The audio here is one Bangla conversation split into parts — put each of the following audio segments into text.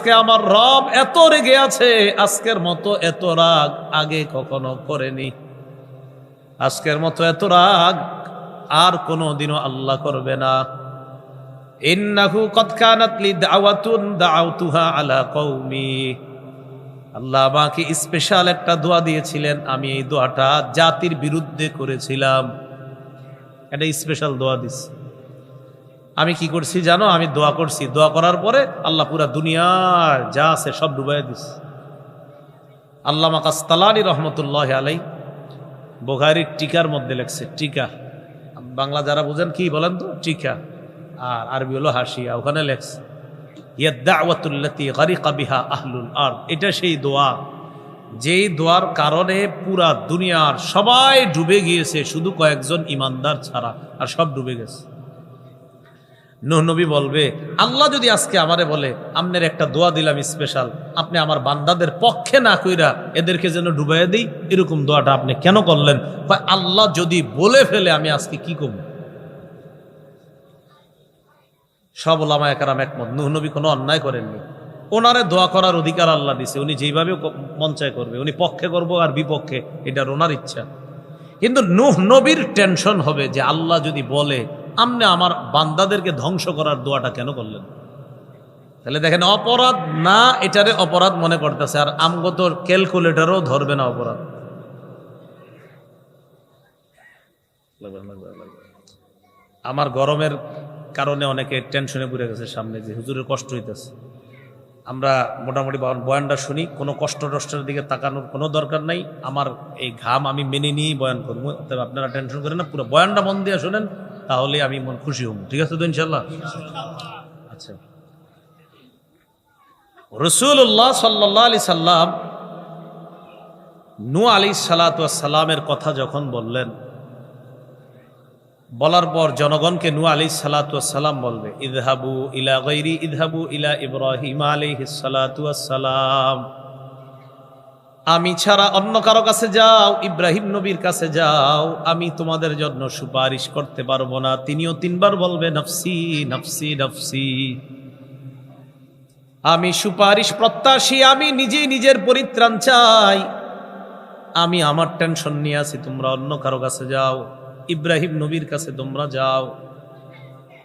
আজকে আমার রব এত রেগে আছে, আজকের মতো এত রাগ আগে কখনো করেনি, আজকের মতো এত রাগ আর কোনোদিনও আল্লাহ করবে না। ইন্নাহু কদ কানাত লি দাওয়াতুন দাআউতুহা আলা কওমি, আল্লাহ আমাকে স্পেশাল একটা দোয়া দিয়েছিলেন, আমি এই দোয়াটা জাতির বিরুদ্ধে করেছিলাম, একটা স্পেশাল দোয়া দিস। আমি কি করছি জানো? আমি দোয়া করছি, দোয়া করার পরে আল্লাহ পুরা দুনিয়ার যা আছে সব ডুবাই দিস। আল্লামা কাসতালানী রহমতুল্লাহ আলাই বুখারীর টিকার মধ্যে লেখছে, টিকা বাংলা যারা বুঝেন কি বলেন তো, টিকা, আর আরবি হলো হাসিয়া, ওখানে লেখছে ইয়া দাওয়াতুল্লাতী গারিকা বিহা আহলুল আরদ, এটা সেই দোয়া যেই দোয়ার কারণে পুরা দুনিয়ার সবাই ডুবে গিয়েছে, শুধু কয়েকজন ইমানদার ছাড়া, আর সব ডুবে গেছে। নূহ নবী বলবে, আল্লাহ যদি আজকে আমারে বলে আপনার একটা দোয়া দিলাম স্পেশাল, আপনি আমার বান্দাদের পক্ষে না কইরা এদেরকে যেন ডুবাইয়া দিই, এরকম দোয়াটা আপনি কেন করলেন? আল্লাহ যদি বলে ফেলে আমি আজকে কি করব? সব ওলামায়ে কেরাম একমত, নূহ নবী কোনো অন্যায় করেননি, ওনারে দোয়া করার অধিকার আল্লাহ দিছে, উনি যেইভাবে মন চায় করবে, উনি পক্ষে করবো আর বিপক্ষে এটা ওনার ইচ্ছা। কিন্তু নূহ নবীর টেনশন হবে যে আল্লাহ যদি বলে আপনি আমার বান্দাদেরকে ধ্বংস করার দোয়াটা কেন করলেন? তাহলে দেখেন, অপরাধ না এটারে অপরাধ মনে করতেছে, আর আমগত ক্যালকুলেটরও ধরবে না অপরাধ। আমার গরমের কারণে অনেকে টেনশনে পড়ে গেছে সামনে, যে হুজুরের কষ্ট হইতেছে। আমরা মোটামুটি বয়ানটা শুনি, কোনো কষ্ট টষ্টের দিকে তাকানোর কোনো দরকার নাই। আমার এই ঘাম আমি মেনে নিয়েই বয়ান করবো, তবে আপনারা টেনশন করেন না, পুরো বয়ানটা মন দিয়ে শোনেন, তাহলে আমি মন খুশি হব। ঠিক আছে তো ইনশাল্লাহ? আচ্ছা, রাসূলুল্লাহ সাল্লাল্লাহু আলাইহি সাল্লাম নূহ আলাইহিস সালাতু ওয়াস সালামের কথা যখন বললেন, বলার পর জনগণকে নূহ আলাইহিস সালাতু ওয়াস সালাম বলবে, ইযহাবু ইলা গায়রি ইযহাবু ইলা ইব্রাহিম আলাইহিস সালাতু ওয়াস সালাম, আমি ছাড়া অন্য কারো কাছে যাও, ইব্রাহিম নবীর কাছে যাও, আমি তোমাদের জন্য সুপারিশ করতে পারবো না। তিনিও তিনবার বলবে, নফসি নফসি নফসি, আমি সুপারিশ প্রত্যাশী, আমি নিজেই নিজের পরিত্রাণ চাই, আমি আমার টেনশন নিয়ে আছি, তোমরা অন্য কারো কাছে যাও, ইব্রাহিম নবীর কাছে তোমরা যাও।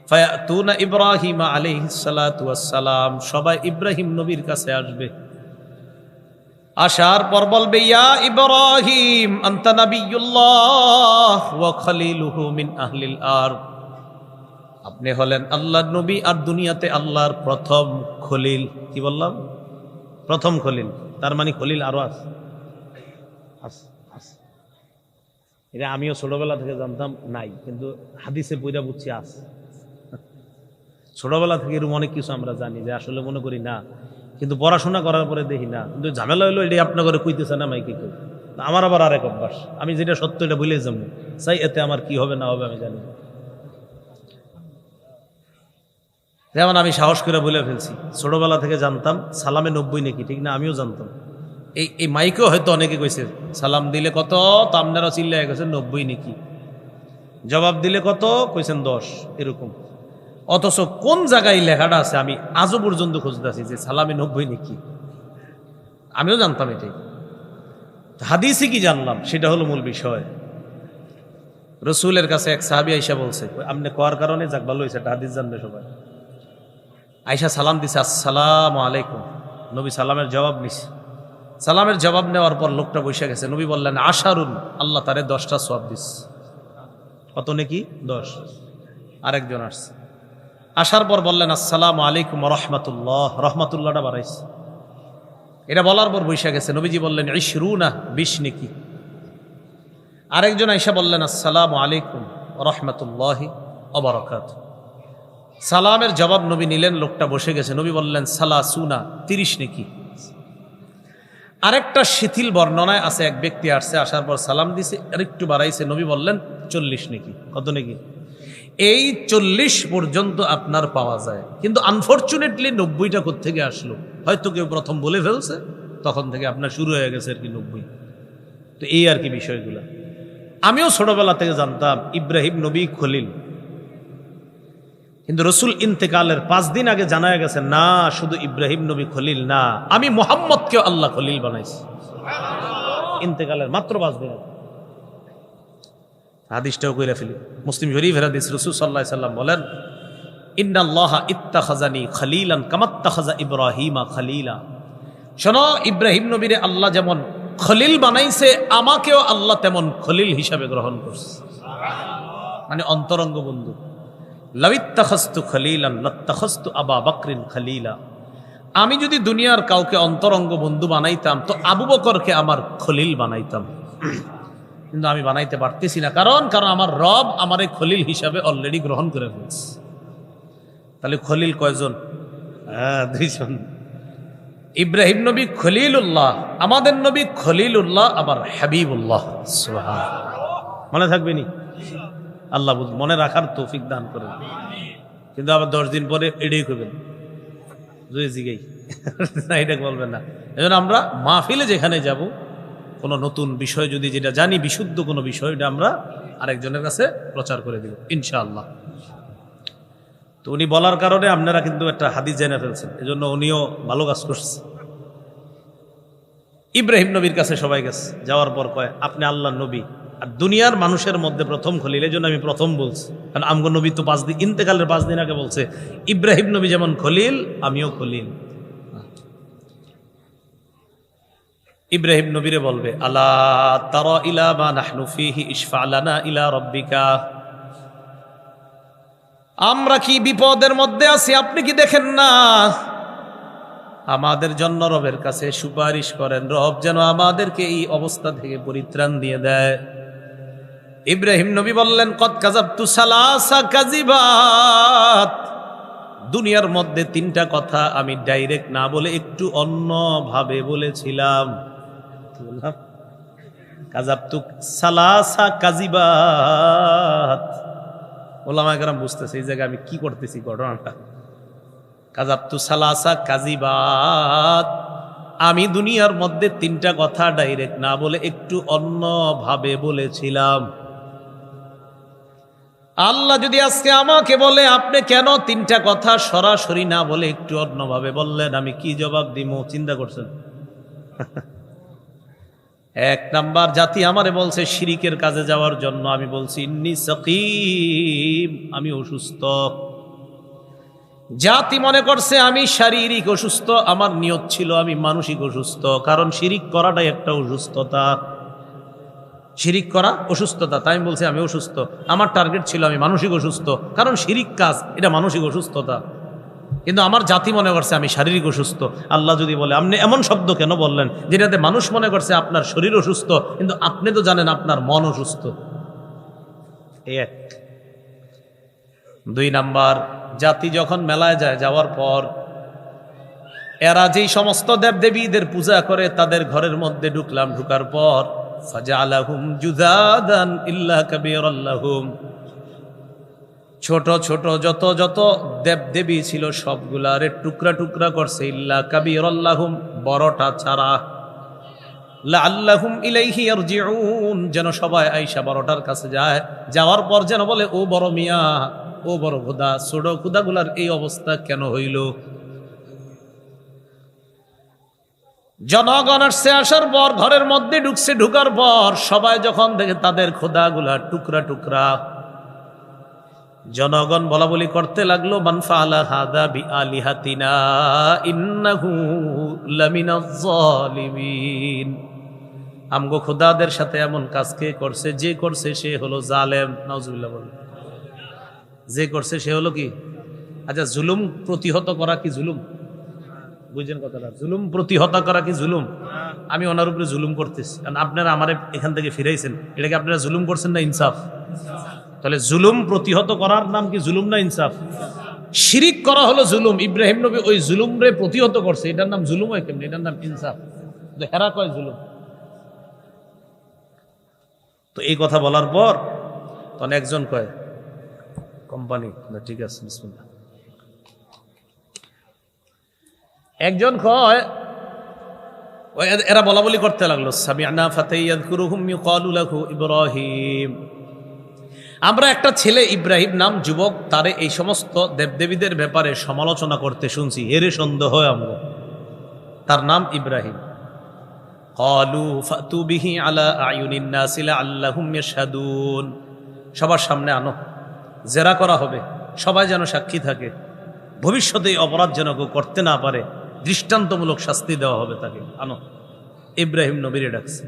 ফায়াতুনা ইব্রাহিম আলাইহিস সালাতু ওয়াস সালাম, সবাই ইব্রাহিম নবীর কাছে আসবে। আসার পর বলবে, ইয়া ইব্রাহিম আনতা নাবিয়্যুল্লাহ ওয়া খলিলুহু মিন আহলিল আরদ, আপনি হলেন আল্লাহর নবী আর দুনিয়াতে আল্লাহর প্রথম খলিল। কি বললাম? প্রথম খলিল, তার মানে খলিল আরো আছে। এটা আমিও ছোটবেলা থেকে জানতাম নাই, কিন্তু হাদিসে পড়া বুঝছি আছে। ছোটবেলা থেকে এরকম অনেক কিছু আমরা জানি যে আসলে মনে করি না, কিন্তু পড়াশোনা করার পরে দেখি না। কিন্তু ঝামেলা হইলো এটাই আপনার ঘরে কইতেছে না মাইকে কেউ, আমার আবার আরেক অভ্যাস, আমি যেটা সত্য এটা ভুলে যাবো চাই, এতে আমার কি হবে না হবে আমি জানি। যেমন আমি সাহস করে বলে ফেলছি, ছোটবেলা থেকে জানতাম সালামে 90 নাকি, ঠিক না? আমিও জানতাম। এই মাইকেও হয়তো অনেকে কইছে সালাম দিলে কত, তো আপনারা চিল্লায় গেছেন 90 নাকি, জবাব দিলে কত কইছেন 10, এরকম। অথচ কোন জায়গায় লেখাটা আছে আমি আজও পর্যন্ত খুঁজতেছি যে সালামে 90 নাকি। আমিও জানতাম এটাই, হাদিসে কি জানলাম সেটা হলো মূল বিষয়। রসুলের কাছে এক সাহাবী আইসা বলছে, আপনি কোয়ার কারণে যাক ভালো হয়েছে, একটা হাদিস জানবে সবাই। আইসা সালাম দিছে, আসসালামু আলাইকুম। নবী সালামের জবাব নিছে, সালামের জবাব নেওয়ার পর লোকটা বসে গেছে। নবী বললেন, আশারুন, আল্লাহ তারে 10টা সওয়াব দিস। কত নাকি? 10। আরেকজন আসছে, আসার পর বললেন, আসসালামু আলাইকুম ওয়া রাহমাতুল্লাহ, রহমাতুল্লাহটা বাড়াইছে। এটা বলার পর বসে গেছে। নবীজি বললেন, 20 20 নাকি। আরেকজন আইসা বললেন, আসসালামু আলাইকুম ওয়া রাহমাতুল্লাহি ওয়া বারাকাতুহু। সালামের জবাব নবী নিলেন, লোকটা বসে গেছে। নবী বললেন, 30 নাকি। আরেকটা শিথিল বর্ণনায় আছে, এক ব্যক্তি আসছে, আসার পর সালাম দিছে, আরেকটু বাড়াইছে। নবী বললেন 40 নাকি। কত নাকি? এই 40 পর্যন্ত আপনার পাওয়া যায়, কিন্তু আনফরচুনেটলি 90টা কোত্থেকে আসলো? হয়তো কেউ প্রথম বলে ফেলছে, তখন থেকে আপনার শুরু হয়ে গেছে আর কি 90। তো এই আর কি বিষয়গুলো। আমিও ছোটবেলা থেকে জানতাম ইব্রাহিম নবী খলিল, কিন্তু রসুল ইন্তেকালের 5 দিন আগে জানা গেছে, না শুধু ইব্রাহিম নবী খলিল না, আমি মুহাম্মদকেও আল্লাহ খলিল বানাইছি। ইন্তেকালের মাত্র 5 দিন আগে। হাদিসটাও কইরা ফেলি, মুসলিম শরীফের হাদিস। রাসূল সাল্লাল্লাহু আলাইহি সাল্লাম বলেন, ইন্নাল্লাহা ইত্তাখাযানি খলিলান কামাত্তাখাযা ইব্রাহিমা খলিলা। শোনো, ইব্রাহিম নবীরে আল্লাহ যেমন খলিল বানাইছে, আমাকেও আল্লাহ তেমন খলিল হিসাবে গ্রহণ করছে, মানে অন্তরঙ্গ বন্ধু। লাউইত্তাখাযতু খলিলান লাত্তাখাযতু আবা বকরিন খলিলা। আমি যদি দুনিয়ার কাউকে অন্তরঙ্গ বন্ধু বানাইতাম তো আবু বকরকে আমার খলিল বানাইতাম, কিন্তু আমি বানাইতে পারতেছি না। কারণ আমার রব আমারে খলিল হিসাবে অলরেডি গ্রহণ করে ফেলছে। তাহলে খলিল কয়জন? 2 জন। ইব্রাহিম নবী খলিলুল্লাহ, আমাদের নবী খলিলুল্লাহ, আবার হাবিবুল্লাহ। সুবহানাল্লাহ। মনে থাকবে নি? আল্লাহ মনে রাখার তৌফিক দান করেন। কিন্তু আবার 10 দিন পরে এটাই করবেন, জিগাই এটা বলবেন না। এজন্য আমরা মাহফিলে যেখানে যাব, কোনো নতুন বিষয় যদি যেটা জানি, বিশুদ্ধ কোনো বিষয়, এটা আমরা আরেকজনের কাছে প্রচার করে দিব ইনশাআল্লাহ। তো উনি বলার কারণে আপনারা কিন্তু একটা হাদিস জেনে ফেলছেন, এজন্য উনিও ভালো কাজ করছে। ইব্রাহিম নবীর কাছে সবাই গেছে, যাওয়ার পর কয়, আপনি আল্লাহর নবী আর দুনিয়ার মানুষের মধ্যে প্রথম খলিল। এই জন্য আমি প্রথম বলছি, কারণ আমগো নবী তো 5 দিন, ইন্তেকালের 5 দিন আগে বলছে, ইব্রাহিম নবী যেমন খলিল, আমিও খলিল। ইব্রাহিম নবীরে বলবে, আলা তারা ইলা মা নাহনু ফীহি ইশফা লানা ইলা রাব্বিকা। আমরা কি বিপদের মধ্যে আছি, আপনি কি দেখেন না? আমাদের জন্য রবের কাছে সুপারিশ করেন, রব যেন আমাদেরকে এই অবস্থা থেকে পরিত্রাণ দিয়ে দেয়। ইব্রাহিম নবী বললেন, কদ কাযাবতু সালাসা কাযিবাত। দুনিয়ার মধ্যে 3টা কথা আমি ডাইরেক্ট না বলে একটু অন্য ভাবে বলেছিলাম। কাযাবতু সালাসা কাযিবাত। ওলামায়ে কেরাম বুঝতেছে এই জায়গায় আমি কি করতেছি ঘটনাটা। কাযাবতু সালাসা কাযিবাত, আমি দুনিয়ার মধ্যে 3টা কথা ডাইরেক্ট না বলে একটু অন্য ভাবে বলেছিলাম। আল্লাহ যদি আজকে আমাকে বলে, আপনি কেন 3টা কথা সরাসরি না বলে একটু অন্যভাবে বললেন, আমি কি জবাব দিব? চিন্তা করছেন? 1 নাম্বার, জাতি আমারে বলছে শিরিকের কাজে যাওয়ার জন্য, আমি বলছি ইন্নী সাকিম, আমি অসুস্থ। জাতি মনে করছে আমি শারীরিক অসুস্থ, আমার নিয়ত ছিল আমি মানসিক অসুস্থ। কারণ শিরিক করাটাই একটা অসুস্থতা, শিরিক করা অসুস্থতা। তাই আমি বলছি আমি অসুস্থ, আমার টার্গেট ছিল আমি মানসিক অসুস্থ, কারণ শিরিক কাজ এটা মানসিক অসুস্থতা। কিন্তু আমার জাতি মনে করছে আমি শারীরিক অসুস্থ। আল্লাহ যদি বলে, আপনি এমন শব্দ কেন বললেন যেটাতে মানুষ মনে করছে আপনার শরীর অসুস্থ, কিন্তু আপনি তো জানেন আপনার মন অসুস্থ। 1। 2 নাম্বার, জাতি যখন মেলায় যায়, যাওয়ার পর এরা যেই সমস্ত দেবদেবীদের পূজা করে, তাদের ঘরের মধ্যে ঢুকলাম, ঢুকার পর ফাজআলাহুম জুযাদান ইল্লা কাবীরাল লাহুম। ছোট ছোট যত যত দেবদেবী ছিল সবগুলারে টুকরা টুকরা করছে, ইল্লা কাবীরাল লাহুম, বড়টা ছাড়া। লাআল্লাহুম ইলাইহি ইয়ারজিউন, যেন সবাই আয়েশা বড়টার কাছে যায়, যাওয়ার পর যেন বলে, ও বড় মিয়া, ও বড় খোদা, ছোট খোদাগুলার এই অবস্থা কেন হইল? জনগণ আসছে, আসার পর ঘরের মধ্যে ঢুকছে, ঢুকার পর সবাই যখন দেখে তাদের খোদাগুলা টুকরা টুকরা, জনগণ বলা বলি করতে লাগলো, মান ফাআলা হাদা বিআলিহাতিনা ইন্নাহু লামিনাজ জালিমিন। আমগো খোদাদের সাথে এমন কাজ কে করছে? যে করছে সে হলো জালেম। নাউজুবিল্লাহ বলেন। যে করছে সে হলো কি? আচ্ছা, জুলুম প্রতিহত করা কি জুলুম? বুঝছেন কথাটা? জুলুম প্রতিহত করা কি জুলুম? আমি ওনার উপরে জুলুম করতেছি, কারণ আপনারা আমারে এখান থেকে ফিরাইছেন, এটাকে আপনারা জুলুম করছেন না ইনসাফ? তাহলে জুলুম প্রতিহত করার নাম কি জুলুম না ইনসাফ? শিরিক করা হলো জুলুম। ইব্রাহিম নবী ওই জুলুমরে প্রতিহত করছে, এটার নাম জুলুম হয় কেমনি? এটার নাম ইনসাফ। হেরা কয় জুলুম। তো এই কথা বলার পর তখন একজন কয়, কোম্পানি, ঠিক আছে বিসমিল্লাহ। একজন কয়, এরা বলা বলি করতে লাগলো, সামি'না ফাতান ইয়াযকুরুহুম ইউকালু লাহু ইব্রাহিম। আমরা একটা ছেলে ইব্রাহিম নাম যুবক, তারে এই সমস্ত দেবদেবীদের ব্যাপারে সমালোচনা করতে শুনছি, এরে সন্দেহ হয় আমরা। তার নাম ইব্রাহিম। ক্বালু ফাতু বিহি আলা আয়ুনিন নাসি লাআল্লাহুম ইয়াশহাদুন। সবার সামনে আনো, জেরা করা হবে, সবাই যেন সাক্ষী থাকে, ভবিষ্যতে এই অপরাধ যেন কেউ করতে না পারে, দৃষ্টান্তমূলক শাস্তি দেওয়া হবে তাকে। আনো। ইব্রাহিম নবীরে ডাকছে।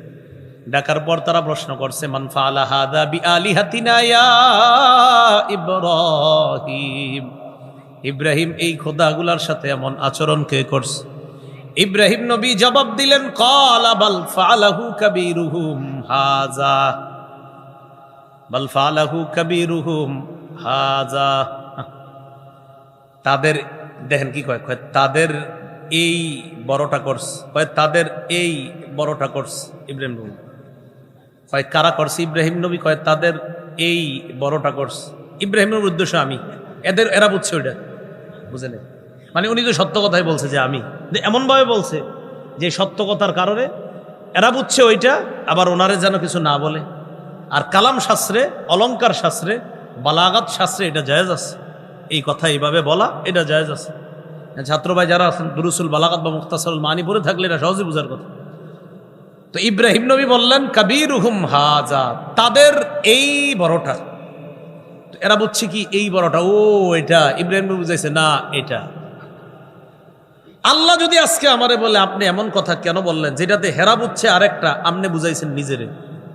ডাকার পর তারা প্রশ্ন করছে, মান ফাআলা হাযা বিআলিহাতিনা ইয়া ইব্রাহিম। ইব্রাহিম, এই খোদাগুলার সাথে এমন আচরণ কে করছে? ইব্রাহিম নবী জবাব দিলেন, ক্বালা বাল ফাআলাহু কাবীরুহুম হাযা, বাল ফাআলাহু কাবীরুহুম হাযা। তাদের দেখেন কি কয়, তাদের এই বড়টা করছে, কয় তাদের এই বড়টা করছে ইব্রাহিম নবী। কয় কারা করছে? ইব্রাহিম নবী কয় তাদের এই বড়টা করছে। ইব্রাহিমের উদ্দেশ্য আমি, এরা বুঝছে ওইটা, বুঝে নেই, মানে উনি তো সত্য কথাই বলছে যে আমি, এমনভাবে বলছে যে সত্য কথার কারণে এরা বুঝছে ওইটা, আবার ওনারে যেন কিছু না বলে। আর কালাম শাস্ত্রে, অলঙ্কার শাস্ত্রে, বালাগাত শাস্ত্রে এটা জায়েজ আছে, এই কথা এইভাবে বলা এটা জায়েজ আছে। ছাত্র ভাই যারা আছেন, দুরুসুল বালাগাত বা মুখতাসারুল মানি পড়ে থাকলে এটা সহজে বোঝার কথা। তো ইব্রাহিম নবী বললেন কাবীরুহুম হাযা, তাদের এই বড়টা। এরা বুঝছে কি এই বড়টা, ও এটা। ইব্রাহিম নবী বুঝাইছে না এটা। আল্লাহ যদি আজকে আমারে বলে আপনি এমন কথা কেন বললেন যেটাতে হেরা বুঝছে আরেকটা, আপনি বুঝাইছেন নিজেরে,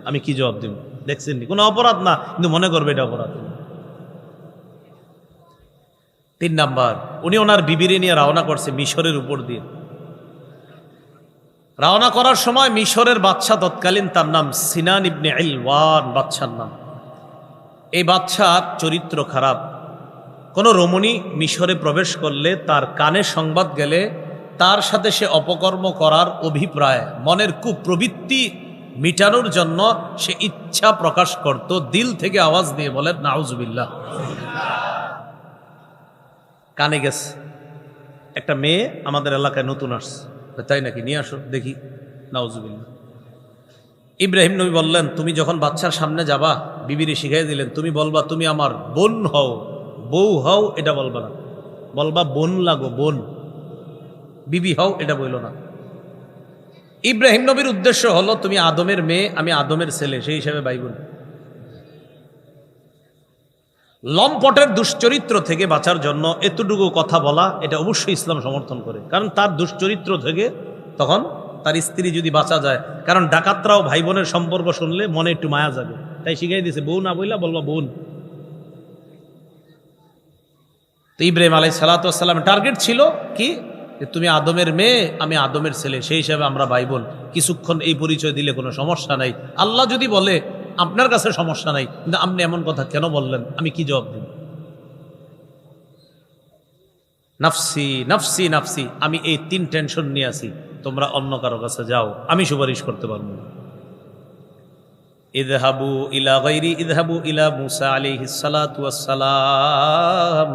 আমি কি জবাব দিব? দেখছেন নি, কোনো অপরাধ না, কিন্তু মনে করবে এটা অপরাধ। 3 নাম্বার, উনি ওনার বিবিরে নিয়ে রওনা করছে মিশরের উপর দিয়ে। রওনা করার সময় মিশরের বাদশা তৎকালীন, তার নাম সিনান ইবনে ইলওয়ান বাদশার নাম। এই বাদশার চরিত্র খারাপ। কোনো রমণী মিশরে প্রবেশ করলে তার কানে সংবাদ গেলে তার সাথে সে অপকর্ম করার অভিপ্রায়, মনের কুপ্রবৃত্তি মিটানোর জন্য সে ইচ্ছা প্রকাশ করত, দিল থেকে আওয়াজ দিয়ে বলেন নাউজুবিল্লাহ। কানে গেছে, একটা মেয়ে আমাদের এলাকায় নতুন আসছে, তাই নাকি, নিয়ে আসো দেখি, নাউজুবিল্লাহ। ইব্রাহিম নবী বললেন, তুমি যখন বাচ্চার সামনে যাবা, বিবিরে শিখাই দিলেন, তুমি বলবা তুমি আমার বোন হও, বউ হও এটা বলবা না, বলবা বোন লাগো, বোন, বিবি হও এটা বললো না। ইব্রাহিম নবীর উদ্দেশ্য হলো তুমি আদমের মেয়ে, আমি আদমের ছেলে, সেই হিসাবে ভাই বোন। লম্পটের দুশ্চরিত্র থেকে বাঁচার জন্য এতটুকু কথা বলা, এটা অবশ্যই ইসলাম সমর্থন করে, কারণ তার দুশ্চরিত্র থেকে তখন তার স্ত্রী যদি বাঁচা যায়, কারণ ডাকাতরাও ভাই বোনের সম্পর্ক শুনলে মনে একটু মায়া যাবে, তাই শিখাই দিয়েছে বউ না বইলা বলবা বোন। তো ইব্রাহিম আলাইহিস সালাতু ওয়াস সালাম টার্গেট ছিল কি, তুমি আদমের মেয়ে, আমি আদমের ছেলে, সেই হিসাবে আমরা ভাই বোন, কিছুক্ষণ এই পরিচয় দিলে কোনো সমস্যা নাই। আল্লাহ যদি বলে আপনার কাছে সমস্যা নাই, কিন্তু আপনি এমন কথা কেন বললেন, আমি কি জবাব দিব? নাফসি নাফসি নাফসি, আমি এই 3 টেনশন নিয়ে আছি, তোমরা অন্য কারো কাছে যাও, আমি সুপারিশ করতে পারবো না। ইযহাবু ইলা গায়রি, ইযহাবু ইলা মূসা আলাইহিস সালাতু ওয়াস সালাম,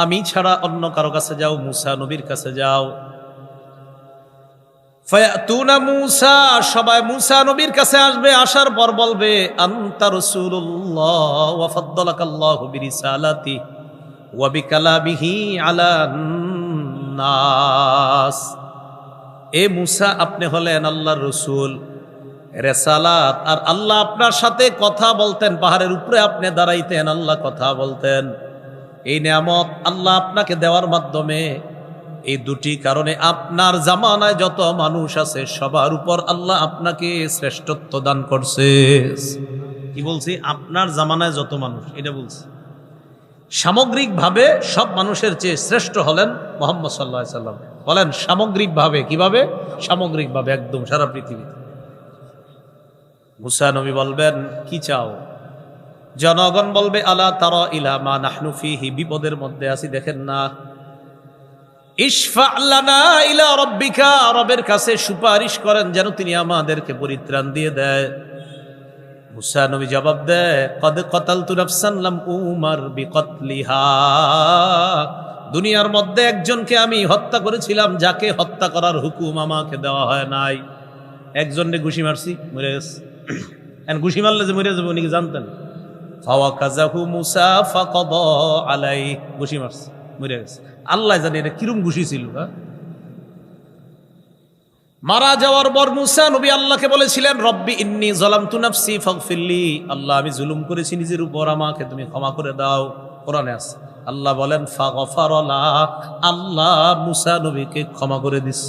আমি ছাড়া অন্য কারো কাছে যাও, মূসা নবীর কাছে যাও। ফায়াতুনা মূসা, সবাই মূসা নবীর কাছে আসবে, আসার পর বলবে আনতা রাসূলুল্লাহ ওয়া ফাদ্দালাকাল্লাহু বিরিসালাতি ওয়া বিকালামিহি আলান নাস। এ মূসা, আপনি হলেন আল্লাহর রাসূল, রেসালাত, আর আল্লাহ আপনার সাথে কথা বলতেন, পাহাড়ের উপরে আপনি দাঁড়াইতেন, আল্লাহ কথা বলতেন। এই নিয়ামত আল্লাহ আপনাকে দেওয়ার মাধ্যমে, এই 2টি কারণে আপনার জামানায় যত মানুষ আছে সবার উপর আল্লাহ আপনাকে শ্রেষ্ঠত্ব দান করছে। কি বলছি? আপনার জামানায় যত মানুষ, এটা বলছি। সামগ্রিকভাবে সব মানুষের চেয়ে শ্রেষ্ঠ হলেন মুহাম্মদ সাল্লাল্লাহু আলাইহি সাল্লাম। বলেন সামগ্রিকভাবে, কিভাবে? সামগ্রিকভাবে, একদম সারা পৃথিবীতে। মূসা নবী বলবেন কি চাও? জনগণ বলবে আলা তারা ইলা মা নাহনু ফিহি, বিপদের মধ্যে আছি, দেখেন না। ইশফা লানা ইলা রাব্বিকা, রবের কাছে সুপারিশ করেন যেন তিনি আমাদেরকে পরিত্রাণ দিয়ে দেয়। মূসা নবী জবাব দেয়, কদ কতালতু নাফসান লাম উমার বিকতলিহা, দুনিয়ার মধ্যে একজনকে আমি হত্যা করেছিলাম, যাকে হত্যা করার হুকুম আমাকে দেওয়া হয় নাই। একজনকে ঘুষি মারছি, মরে গেছে। ঘুষি মারলে যে মরে যাবে উনি কি জানতেন? ফাওয়াকাযাহু মুসা ফাকাদা আলাইহি, ঘুষি মারছে, মরে গেছে। আল্লাহ জানে এটা কিরম ঘুষি ছিল। মারা যাওয়ার পর মুসা নবী আল্লাহকে বলেছিলেন, রব্বি ইন্নী যালামতু নাফসি ফাগফিরলি, আল্লাহ আমি জুলুম করেছি নিজের উপর, আমাকে তুমি ক্ষমা করে দাও। কোরআনে আছে, আল্লাহ বলেন ফাগফারা লাহু, আল্লাহ মুসা নবীকে ক্ষমা করে দিস।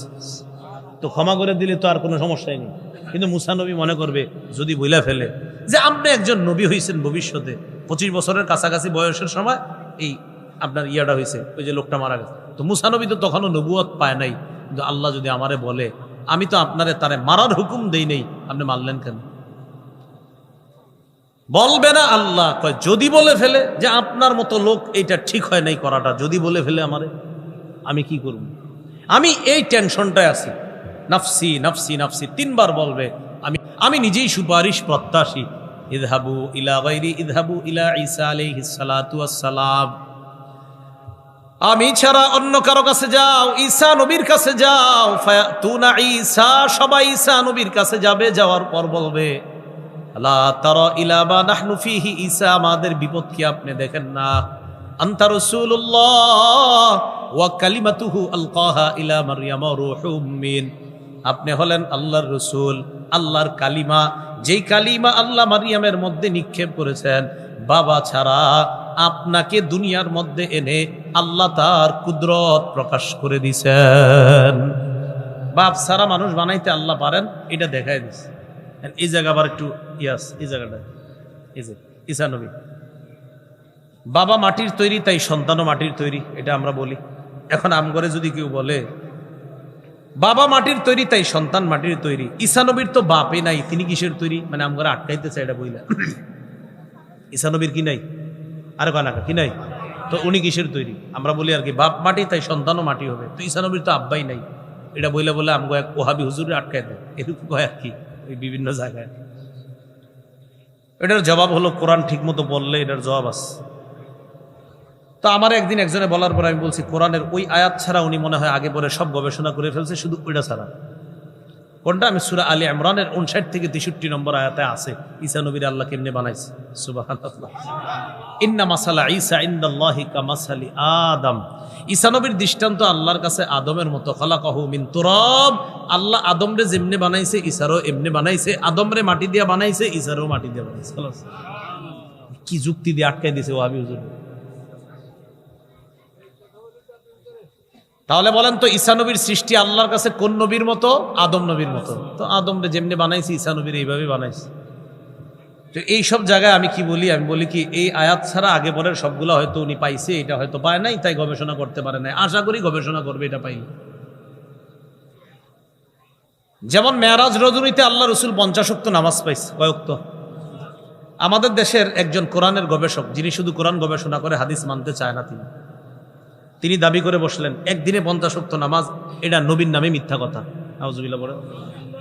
তো ক্ষমা করে দিলে তো আর কোনো সমস্যাই নেই। কিন্তু মুসা নবী মনে করবে যদি বইলা ফেলে যে আপনি একজন নবী হয়েছেন ভবিষ্যতে, 25 বছরের কাছাকাছি বয়সের সময় এই আপনার ইয়াটা হয়েছে, ওই যে লোকটা মারা গেছে, তো মুসা নবী তো তখনও নবুয়ত পায় নাই। কিন্তু আল্লাহ যদি আমারে বলে আমি তো আপনারে তারে মারার হুকুম দেই নেই, আপনি মারলেন কেন? বলবে না আল্লাহ কয় যদি বলে ফেলে যে আপনার মতো লোক এইটা ঠিক হয় নাই করাটা, যদি বলে ফেলে আমারে, আমি কি করব? আমি এই টেনশনটায় আছি, নাফসি নাফসি নাফসি 3 বার বলবে। আমি নিজেই সুপারিশ প্রত্যাশী। ইযহাবু ইলা গায়রি ইযহাবু ইলা ঈসা আলাইহিস সালাতু ওয়াস সালাম, আমি ছাড়া অন্য কারো কাছে যাও, ঈসা নবীর কাছে যাও। ফায়াতুনা ঈসা, সবাই ঈসা নবীর কাছে যাবে, যাওয়ার পর বলবে লা তারা ইলা মা নাহনু ফীহি, ঈসা আমাদের বিপদ কি আপনি দেখেন না? আনতা রাসূলুল্লাহ ওয়া কালিমাতুহু আলকাহা ইলা মারইয়াম রূহুম মিন, আপনি হলেন আল্লাহর রাসূল, আল্লাহর কালিমা, যেই কালিমা আল্লাহ মারিয়ামের মধ্যে নিক্ষেপ করেছেন। বাবা ছাড়া আপনাকে দুনিয়ার মধ্যে এনে আল্লাহ তার কুদরত প্রকাশ করে দিছেন। বাপ ছাড়া মানুষ বানাইতে আল্লাহ পারেন, এটা দেখাই দিছে। এই জায়গা আবার একটু ইয়াস, এই জায়গাটা এই যে ঈসা নবী, বাবা মাটির তৈরি তাই সন্তানও মাটির তৈরি, এটা আমরা বলি। এখন আমগরে যদি কেউ বলে বাবা মাটির তৈরি তাই সন্তান মাটির তৈরি, ঈসা নবীর তো বাপে নাই, তিনি কিসের তৈরি? মানে আমগরে আটকাইতে চাই এটা বইলা। ঈসা নবীর কি নাই? আরে কানাকা কি নাই? তো উনি কিসের তৈরি? আমরা বলি আর কি বাপ মাটি তাই সন্তানও মাটি হবে। তো ঈসা নবীর তো আব্বাই নাই, এটা বইলে বলে আমগো এক ওহাবি হুজুরে আটকাই দেয়, এরকম কয় আর কি ওই বিভিন্ন জায়গায়। এটার জবাব হলো কোরআন ঠিক মতো বললে এটার জবাব আছে। তো আমার একদিন একজনে বলার পর আমি বলছি কোরআনের ওই আয়াত ছাড়া উনি মনে হয় আগে পরে সব গবেষণা করে ফেলছে, শুধু ওইটা ছাড়া। কোনটা? আমি সূরা আলী ইমরানের 59 থেকে 63 নম্বর আয়াতে আছে ঈসা নবীর আল্লাহ কেমনে বানাইছে। সুবহানাল্লাহ। ইন্না মাসালা ঈসা ইনদাল্লাহি কামাসালি আদম, ঈসা নবীর দৃষ্টান্ত আল্লাহর কাছে আদমের মতো। খালাকাহু মিন তুরাব, আল্লাহ আদমরে যেমনে বানাইছে ঈসারও এমনি বানাইছে। আদমরে মাটি দিয়া বানাইছে, ঈসারও মাটি দিয়া বানাইছে। কি যুক্তি দিয়ে আটকাই দিছে ওয়াহাবি হুজুর। তাহলে বলেন তো ঈসা নবীর সৃষ্টি আল্লাহর কাছে কোন নবীর মতো? আদম নবীর মতো। তো আদমরে যেমনি বানাইছে ঈসা নবীর এইভাবে বানাইছে। তো এই সব জায়গায় আমি কি বলি, আমি বলি কি এই আয়াত ছাড়া আগে পরের সবগুলো হয়তো উনি পাইছে, এটা হয়তো পায় নাই, তাই গবেষণা করতে পারে নাই। আশা করি গবেষণা করবে এটা পাইলে। যেমন মেরাজ রজনীতে আল্লাহ রসুল 50 ওয়াক্ত নামাজ পাইছে। কয় ওয়াক্ত? আমাদের দেশের একজন কোরআনের গবেষক, যিনি শুধু কোরআন গবেষণা করে হাদিস মানতে চায় না, তিনি দাবি করে বসলেন একদিনে 50 ওয়াক্ত নামাজ, এটা নবীর নামে মিথ্যা কথা। নাউজুবিল্লাহ বলে।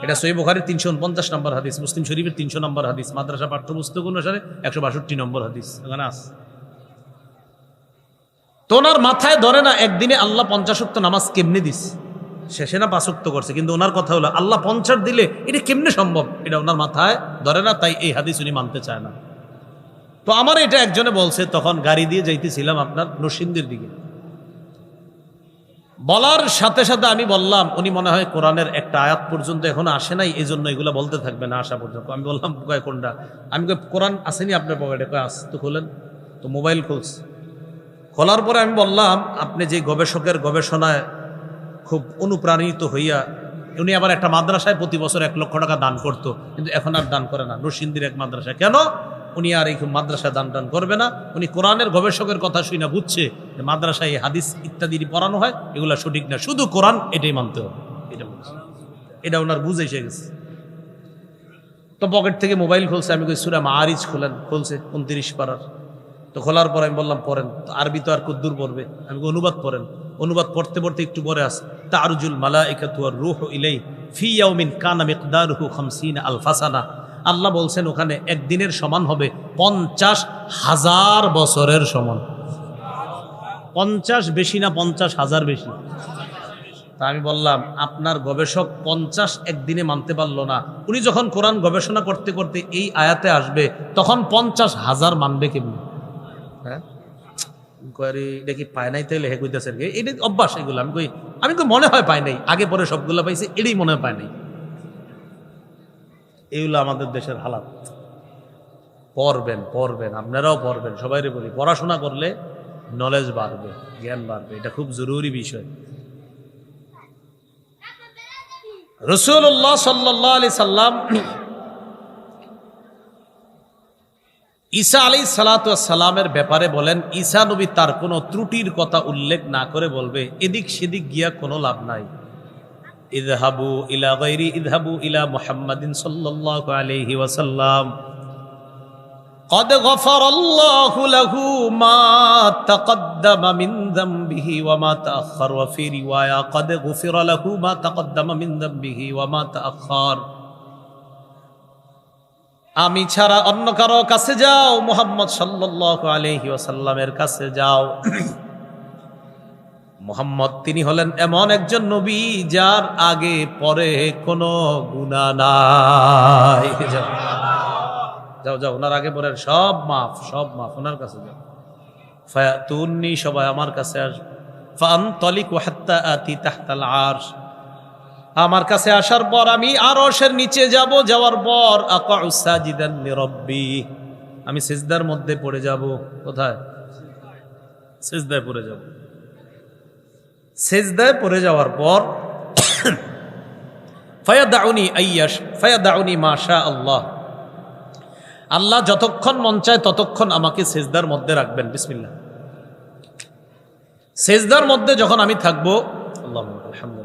এটা সহিহ বুখারীর 349 নম্বর হাদিস, মুসলিম শরীফের 300 নম্বর হাদিস, মাদ্রাসা পাঠ্যপুস্তক অনুসারে 162 নম্বর হাদিস এখানে আছে। তো ওনার মাথায় ধরে না একদিনে আল্লাহ 50 ওয়াক্ত নামাজ কেমনে দিস, শেষে না 5 ওয়াক্ত করছে, কিন্তু ওনার কথা হলো আল্লাহ 50 দিলে এটা কেমনে সম্ভব, এটা ওনার মাথায় ধরে না, তাই এই হাদিস উনি মানতে চায় না। তো আমার এটা একজনে বলছে, তখন গাড়ি দিয়ে যাইতেছিলাম আপনার নরসিংদীর দিকে। বলার সাথে সাথে আমি বললাম উনি মনে হয় কোরআনের একটা আয়াত পর্যন্ত এখনো আসে নাই, এই জন্য এগুলো বলতে থাকবে না আসা পর্যন্ত। আমি বললাম কয় কোনটা? আমি কই কোরআন আসেনি আপনার পকেটে? কয় আস। তো খুলেন, তো মোবাইল খুলছে। খোলার পরে আমি বললাম আপনি যে গবেষকের গবেষণায় খুব অনুপ্রাণিত হইয়া, উনি আবার একটা মাদ্রাসায় প্রতি বছর 1 লক্ষ টাকা দান করতো, কিন্তু এখন আর দান করে না, নরসিংদীর এক মাদ্রাসায়। কেন? উনি আর এই মাদ্রাসায় দান টান করবে না। উনি কোরআনের গবেষকের কথা শুনে না বুঝছে যে মাদ্রাসায় হাদিস ইত্যাদি পড়ানো হয়, এগুলো সঠিক না, শুধু কোরআন এটাই মানতে হবে। এটা বলছে, এটা ওনার বুঝে এসে গেছে। তো পকেট থেকে মোবাইল খুলছে, আমি কই সূরা মাআরিজ খুলেন, খুলছে 29 পারার। তো খোলার পর আমি বললাম পড়েন। তো আরবি তো আর কদ্দুর পড়বে, আমি অনুবাদ পড়েন। অনুবাদ পড়তে পড়তে একটু পরে আস তারজুল মালাইকাতু ওয়ার রূহু ইলাই ফি ইয়াউমিন কানা মিকদারুহু 50 আলফা সানা। আল্লাহ বলছেন ওখানে একদিনের সমান হবে 50,000 বছরের সমান। 50 বেশি না 50,000 বেশি? তা আমি বললাম, আপনার গবেষক 50 একদিনে মানতে পারলো না, উনি যখন কোরআন গবেষণা করতে করতে এই আয়াতে আসবে তখন 50,000 মানবে কেমনি? হ্যাঁ, এটা কি পায় নাই তাইলে হে কইতেছে, এটা অভ্যাস এগুলো। আমি কই মনে হয় পায় নাই, আগে পরে সবগুলো পাইছে, এটাই মনে হয় পায় নাই। এইগুলো আমাদের দেশের হালাত। পড়বেন, আপনারাও পড়বেন, সবাইরে বলি, পড়াশোনা করলে নলেজ বাড়বে, জ্ঞান বাড়বে, এটা খুব জরুরি বিষয়। রাসূলুল্লাহ সাল্লাল্লাহু আলাইহি সাল্লাম ঈসা আলাইহিস সালাতু ওয়াস সালামের ব্যাপারে বলেন, ঈসা নবী তার কোনো ত্রুটির কথা উল্লেখ না করে বলবে, এদিক সেদিক গিয়া কোনো লাভ নাই। ইযহাবু ইলা মুহাম্মাদিন সাল্লাল্লাহু আলাইহি ওয়াসাল্লাম قد غفر الله له ما تقدم من ذنبه وما تأخر وفي رواية قد غفر له ما تقدم من ذنبه وما تأخر। আমি ছাড়া অন্য কারো কাছে যাও, মুহাম্মদ সাল্লাল্লাহু আলাইহি ওয়াসাল্লামের কাছে যাও। মুহাম্মদ তিনি হলেন এমন একজন নবী যার আগে পরে কোনো গুনাহ নাই। যাও যাও, ওনার আগে পরে সব মাফ ওনার কাছে যাও। ফায়াতুন্নি, সবাই আমার কাছে আসবে। ফাআনতালিকু হাত্তা আতি তাহতাল আরশ, আমার কাছে আসার পর আমি আরশের নিচে যাব, যাওয়ার পর আকাউ সাজিদান লিরাব্বি, আমি সিজদার মধ্যে পড়ে যাব। কোথায়? সিজদায় পড়ে যাব। সিজদায় পড়ে যাওয়ার পর ফায়াদাউনি মা শা আল্লাহ, আল্লাহ যতক্ষণ মন চায় ততক্ষণ আমাকে সিজদার মধ্যে রাখবেন। বিসমিল্লাহ। সিজদার মধ্যে যখন আমি থাকবো, আল্লাহু আলহামদুলিল্লাহ,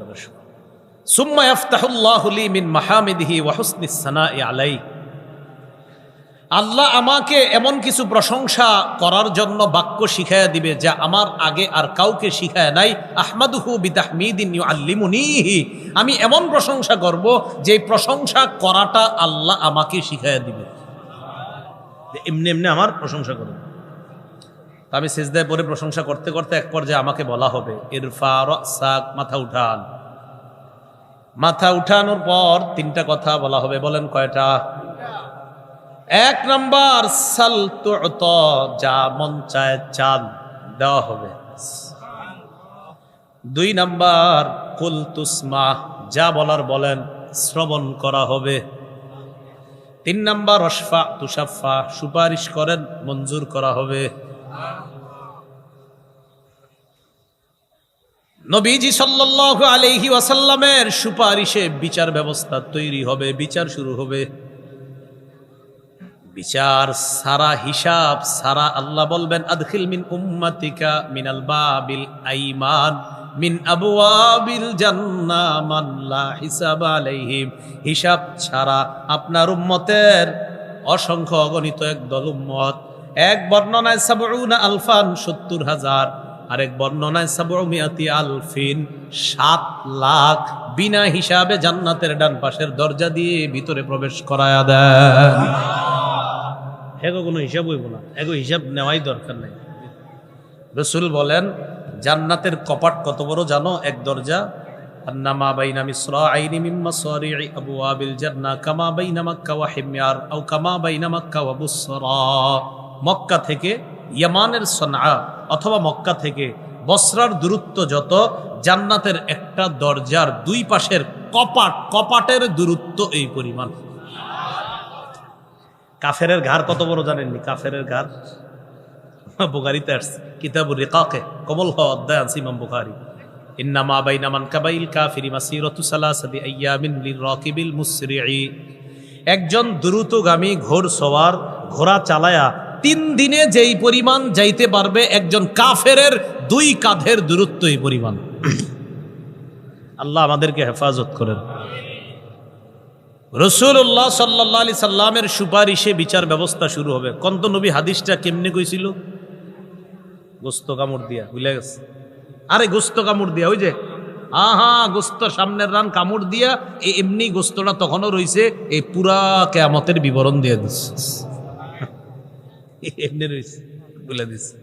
সুম্মা ইয়াফতাহুল্লাহু লি মিন মাহামিদিহি ওয়া হুসনিস সানাই আলাইহি, আল্লাহ আমাকে এমন কিছু প্রশংসা করার জন্য বাক্য শিখায়া দিবে যা আমার আগে আর কাউকে শিখায় নাই। আহমাদুহু বিতাহমিদিন ইউআল্লিমুনিহি, আমি এমন প্রশংসা করব যে প্রশংসা করাটা আল্লাহ আমাকে শিখায়া দিবে। এমনি এমনি আমার প্রশংসা করবে। আমি সিজদায় পড়ে প্রশংসা করতে করতে এক পর্যায়ে আমাকে বলা হবে, ইরফা রাসাক, মাথা উঠান। মাথা উঠানোর পর 3টা কথা বলা হবে। বলেন কয়টা? 1 নাম্বার সাল তুত, যা মন চায় চান দেওয়া হবে। 2 নাম্বার কুল তুসমা, যা বলার বলেন, শ্রবণ করা হবে। 3 নাম্বার অশফা তুশাফা, সুপারিশ করেন, মঞ্জুর করা হবে। নবীজি সাল্লাল্লাহু আলাইহি ওয়াসাল্লামের সুপারিশে বিচার ব্যবস্থা তৈরি হবে, বিচার শুরু হবে। বিচার সারা, হিসাব সারা। আল্লাহ বলবেন, আদখিল মিন উম্মাতিকা মিনাল বাবিল আইমান মিন আবওয়াবিল জান্নাহ মান লা হিসাব আলাইহিম, হিসাব ছাড়া আপনার উম্মতের অসংখ্য অগণিত একদল উম্মত। এক বর্ণনায় ৭০ আলফান, ৭০,০০০, আরেক বর্ণনায় ৭০০ আলফিন, ৭ লাখ বিনা হিসাবে জান্নাতের ডান পাশের দরজা দিয়ে ভিতরে প্রবেশ করায়া দেন। এগো কোনো হিসাব হইব না, এগো হিসাব নেওয়াই দরকার নাই। রাসূল বলেন, জান্নাতের কপাট কত বড় জানো? এক দরজা। আন্নামা বাইনা মিসরাইনি মিন মাসারি'i আবওয়াবিল জান্নাহ কামা বাইনা মক্কা ওয়া হিময়ার আও কামা বাইনা মক্কা ওয়া বুসরা। মক্কা থেকে ইয়ামানের সনআ অথবা মক্কা থেকে বসরার দূরত্ব যত, জান্নাতের একটা দরজার 2 পাশের কপাটের দূরত্ব এই পরিমাণ। কাফেরের ঘর কত বড় জানেননি? কাফেরের ঘর বুখারীতে আসছে, কিতাবুর রিকাকে, কমল হওয়া অধ্যায় আছে ইমাম বুখারী। ইন্নামা বাইনা মানকাবাইল কাফিরি মাসিরাতু সালাসাতি আইয়ামিন লিরাকিবিল মুসরি'i, একজন দ্রুতগামী ঘোড়সওয়ার ঘোড়া চালায়া 3 দিনে যেই পরিমাণ যাইতে পারবে, একজন কাফেরের 2 কাঁধের দূরত্ব এই পরিমাণ। আল্লাহ আমাদেরকে হেফাজত করেন। রাসূলুল্লাহ সাল্লাল্লাহু আলাইহি সাল্লামের সুপারিশে বিচার ব্যবস্থা শুরু হবে। কন্ত নবী হাদিসটা কেমনে কইছিল? গোস্ত কামড় দিয়া, ভুলে গেছে। আরে গোস্ত কামড় দিয়া, ওই যে গোস্ত সামনের রান কামড় দিয়া, এমনি গোস্তটা তখনও রইছে, এই পুরা কিয়ামতের বিবরণ দিয়ে দিচ্ছে, এমনি রইছে, বলে দিচ্ছে।